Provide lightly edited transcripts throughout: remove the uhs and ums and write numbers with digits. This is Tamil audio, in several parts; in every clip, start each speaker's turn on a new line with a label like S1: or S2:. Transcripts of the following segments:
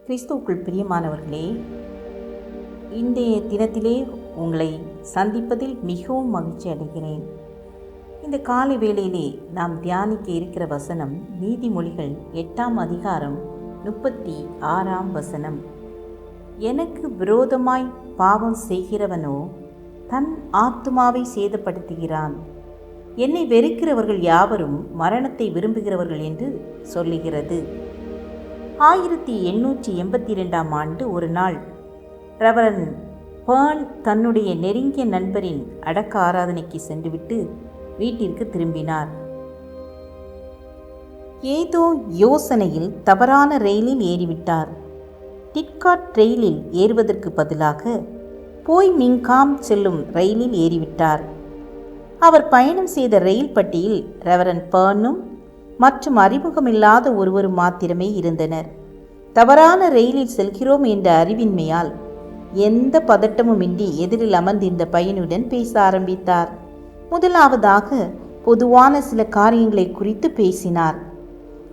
S1: கிறிஸ்துவுக்குள் பிரியமானவர்களே, இன்றைய தினத்திலே உங்களை சந்திப்பதில் மிகவும் மகிழ்ச்சி அடைகிறேன். இந்த காலை வேளையிலே நாம் தியானிக்க இருக்கிற வசனம் நீதிமொழிகள் 8ஆம் அதிகாரம் 36ஆம் வசனம். எனக்கு விரோதமாய் பாவம் செய்கிறவனோ தன் ஆத்துமாவை சேதப்படுத்துகிறான். என்னை வெறுக்கிறவர்கள் யாவரும் மரணத்தை விரும்புகிறவர்கள் என்று சொல்லுகிறது. 1882ஆம் ஆண்டு ஒரு நாள் ரெவரன் பர்ன் தன்னுடைய நெருங்கிய நண்பரின் அடக்க ஆராதனைக்கு சென்றுவிட்டு வீட்டிற்கு திரும்பினார். ஏதோ யோசனையில் தவறான ரயிலில் ஏறிவிட்டார். டிட்காட் ரயிலில் ஏறுவதற்கு பதிலாக போய்மிங்காம் செல்லும் ரயிலில் ஏறிவிட்டார். அவர் பயணம் செய்த ரயில் பட்டியில் ரெவரன் பர்னும் மற்றும் அறிமுகமில்லாத ஒருவர் மாத்திரமே இருந்தனர். தவறான ரயிலில் செல்கிறோம் என்ற அறிவின்மையால் எந்த பதட்டமுமின்றி எதிரில் அமர்ந்திருந்த பையனுடன் பேச ஆரம்பித்தார். முதலாவதாக பொதுவான சில காரியங்களை குறித்து பேசினார்.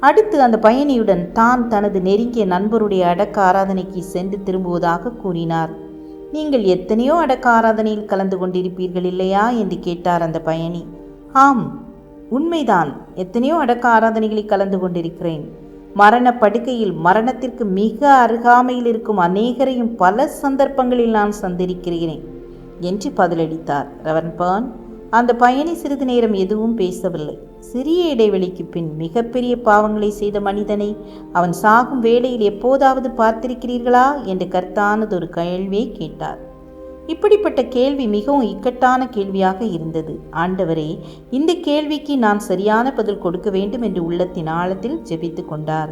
S1: அடுத்து அந்த பயணியுடன் தான் தனது நெருங்கிய நண்பருடைய அடக்க ஆராதனைக்கு சென்று திரும்புவதாக கூறினார். நீங்கள் எத்தனையோ அடக்க ஆராதனையில் கலந்து கொண்டிருப்பீர்கள் இல்லையா என்று கேட்டார் அந்த பயணி. ஆம், உண்மைதான், எத்தனையோ அடக்க ஆராதனைகளில் கலந்து கொண்டிருக்கிறேன். மரண படுக்கையில் மரணத்திற்கு மிக அருகாமையில் இருக்கும் அநேகரையும் பல சந்தர்ப்பங்களில் நான் சந்திருக்கிறேன் என்று பதிலளித்தார் ரெவரன் பர்ன். அந்த பயணி சிறிது நேரம் எதுவும் பேசவில்லை. சிறிய இடைவெளிக்கு பின் மிகப்பெரிய பாவங்களை செய்த மனிதனை அவன் சாகும் வேளையில் எப்போதாவது பார்த்திருக்கிறீர்களா என்று கருத்தானதொரு கேள்வியை கேட்டார். இப்படிப்பட்ட கேள்வி மிகவும் இக்கட்டான கேள்வியாக இருந்தது. ஆண்டவரே, இந்த கேள்விக்கு நான் சரியான பதில் கொடுக்க வேண்டும் என்று உள்ளத்தின் ஆழத்தில் ஜெபித்து கொண்டார்.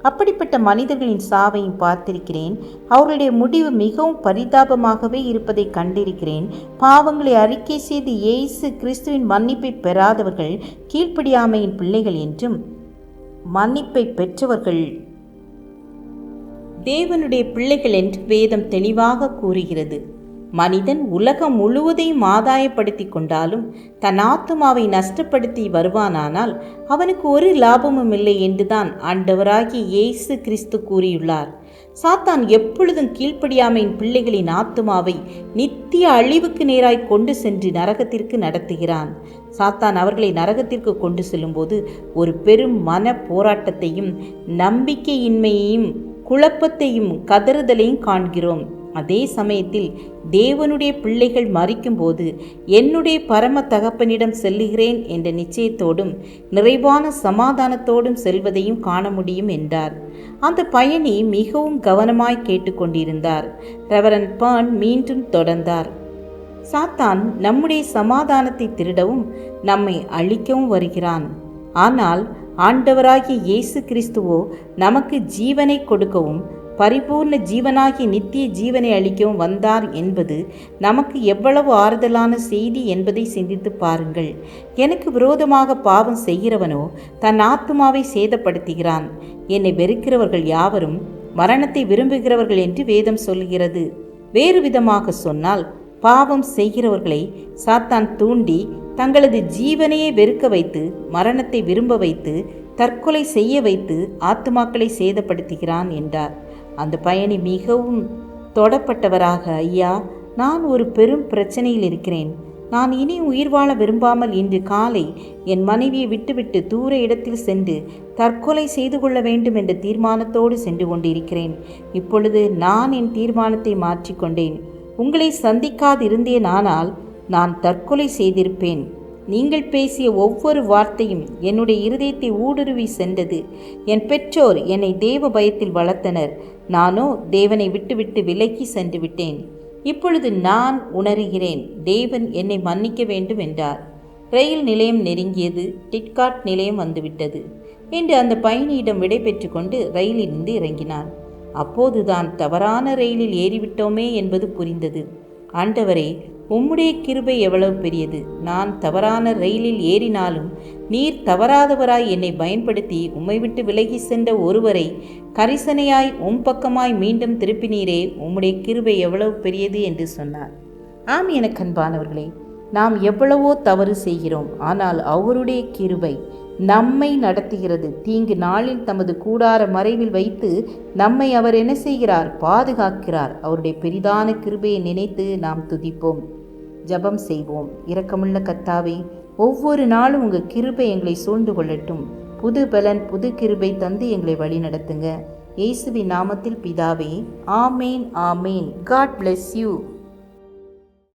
S1: அப்படிப்பட்ட மனிதர்களின் சாவையும் பார்த்திருக்கிறேன். அவர்களுடைய முடிவு மிகவும் பரிதாபமாகவே இருப்பதை கண்டிருக்கிறேன். பாவங்களை அறிக்கை செய்து இயேசு கிறிஸ்துவின் மன்னிப்பை பெறாதவர்கள் கீழ்ப்படியாமையின் பிள்ளைகள் என்றும், மன்னிப்பை பெற்றவர்கள் தேவனுடைய பிள்ளைகள் என்று வேதம் தெளிவாக கூறுகிறது. மனிதன் உலகம் முழுவதையும் ஆதாயப்படுத்தி கொண்டாலும் தன் ஆத்துமாவை நஷ்டப்படுத்தி வருவானானால் அவனுக்கு ஒரு லாபமும் இல்லை என்றுதான் ஆண்டவராகிய இயேசு கிறிஸ்து கூறியுள்ளார். சாத்தான் எப்பொழுதும் கீழ்ப்படியாமையின் பிள்ளைகளின் ஆத்துமாவை நித்திய அழிவுக்கு நேராய் கொண்டு சென்று நரகத்திற்கு நடத்துகிறான். சாத்தான் அவர்களை நரகத்திற்கு கொண்டு செல்லும்போது ஒரு பெரும் மன போராட்டத்தையும் நம்பிக்கையின்மையையும் குழப்பத்தையும் கதறுதலையும் காண்கிறோம். அதே சமயத்தில் தேவனுடைய பிள்ளைகள் மரிக்கும்போது என்னுடைய பரம தகப்பனிடம் செல்லுகிறேன் என்ற நிச்சயத்தோடும் நிறைவான சமாதானத்தோடும் செல்வதையும் காண முடியும் என்றார். அந்த பயணி மிகவும் கவனமாய் கேட்டுக்கொண்டிருந்தார். ரெவரன் பர்ன் மீண்டும் தொடர்ந்தார். சாத்தான் நம்முடைய சமாதானத்தை திருடவும் நம்மை அழிக்கவும் வருகிறான். ஆனால் ஆண்டவராகிய இயேசு கிறிஸ்துவோ நமக்கு ஜீவனை கொடுக்கவும் பரிபூர்ண ஜீவனாகி நித்திய ஜீவனை அளிக்கவும் வந்தார் என்பது நமக்கு எவ்வளவு ஆறுதலான செய்தி என்பதை சிந்தித்து பாருங்கள். எனக்கு விரோதமாக பாவம் செய்கிறவனோ தன் ஆத்துமாவை சேதப்படுத்துகிறான். என்னை வெறுக்கிறவர்கள் யாவரும் மரணத்தை விரும்புகிறவர்கள் என்று வேதம் சொல்கிறது. வேறு விதமாக சொன்னால், பாவம் செய்கிறவர்களை சாத்தான் தூண்டி தங்களது ஜீவனையே வெறுக்க வைத்து, மரணத்தை விரும்ப வைத்து, தற்கொலை செய்ய வைத்து ஆத்துமாக்களை சேதப்படுத்துகிறான் என்றார். அந்த பயணி மிகவும் தொடப்பட்டவராக, ஐயா, நான் ஒரு பெரும் பிரச்சனையில் இருக்கிறேன். நான் இனி உயிர் வாழ விரும்பாமல் இன்று காலை என் மனைவியை விட்டுவிட்டு தூர இடத்தில் சென்று தற்கொலை செய்து கொள்ள வேண்டும் என்ற தீர்மானத்தோடு சென்று கொண்டிருக்கிறேன். இப்பொழுது நான் என் தீர்மானத்தை மாற்றிக்கொண்டேன். உங்களை சந்திக்காதிருந்தேனானால் நான் தற்கொலை செய்திருப்பேன். நீங்கள் பேசிய ஒவ்வொரு வார்த்தையும் என்னுடைய இருதயத்தை ஊடுருவி சென்றது. என் பெற்றோர் என்னை தேவ பயத்தில் வளர்த்தனர். நானோ தேவனை விட்டுவிட்டு விலகி சென்று விட்டேன். இப்பொழுது நான் உணர்கிறேன், தேவன் என்னை மன்னிக்க வேண்டும் என்றார். ரயில் நிலையம் நெருங்கியது. டிட்காட் நிலையம் வந்துவிட்டது என்று அந்த பயணியிடம் விடை பெற்று கொண்டு ரயிலிருந்து இறங்கினான். அப்போதுதான் தவறான ரயிலில் ஏறிவிட்டோமே என்பது புரிந்தது. ஆண்டவரே, உம்முடைய கிருபை எவ்வளவு பெரியது. நான் தவறான ரயிலில் ஏறினாலும் நீர் தவறாதவராய் என்னை பயன்படுத்தி உம்மை விட்டு விலகி சென்ற ஒருவரை கரிசனையாய் உம் பக்கமாய் மீண்டும் திருப்பினீரே, உம்முடைய கிருபை எவ்வளவு பெரியது என்று சொன்னார். ஆம், எனக்கு அன்பானவர்களே, நாம் எவ்வளவோ தவறு செய்கிறோம். ஆனால் அவருடைய கிருபை நம்மை நடத்துகிறது. தீங்கு நாளில் தமது கூடார மறைவில் வைத்து நம்மை அவர் என்ன செய்கிறார்? பாதுகாக்கிறார். அவருடைய பெரிதான கிருபையை நினைத்து நாம் துதிப்போம். ஜெபம் செய்வோம். இரக்கமுள்ள கர்த்தாவே, ஒவ்வொரு நாளும் உங்கள் கிருபை எங்களை சூழ்ந்து கொள்ளட்டும். புது பலன், புது கிருபை தந்து எங்களை வழி நடத்துங்க. இயேசுவின் நாமத்தில் பிதாவே, ஆமேன், ஆமேன். God bless you.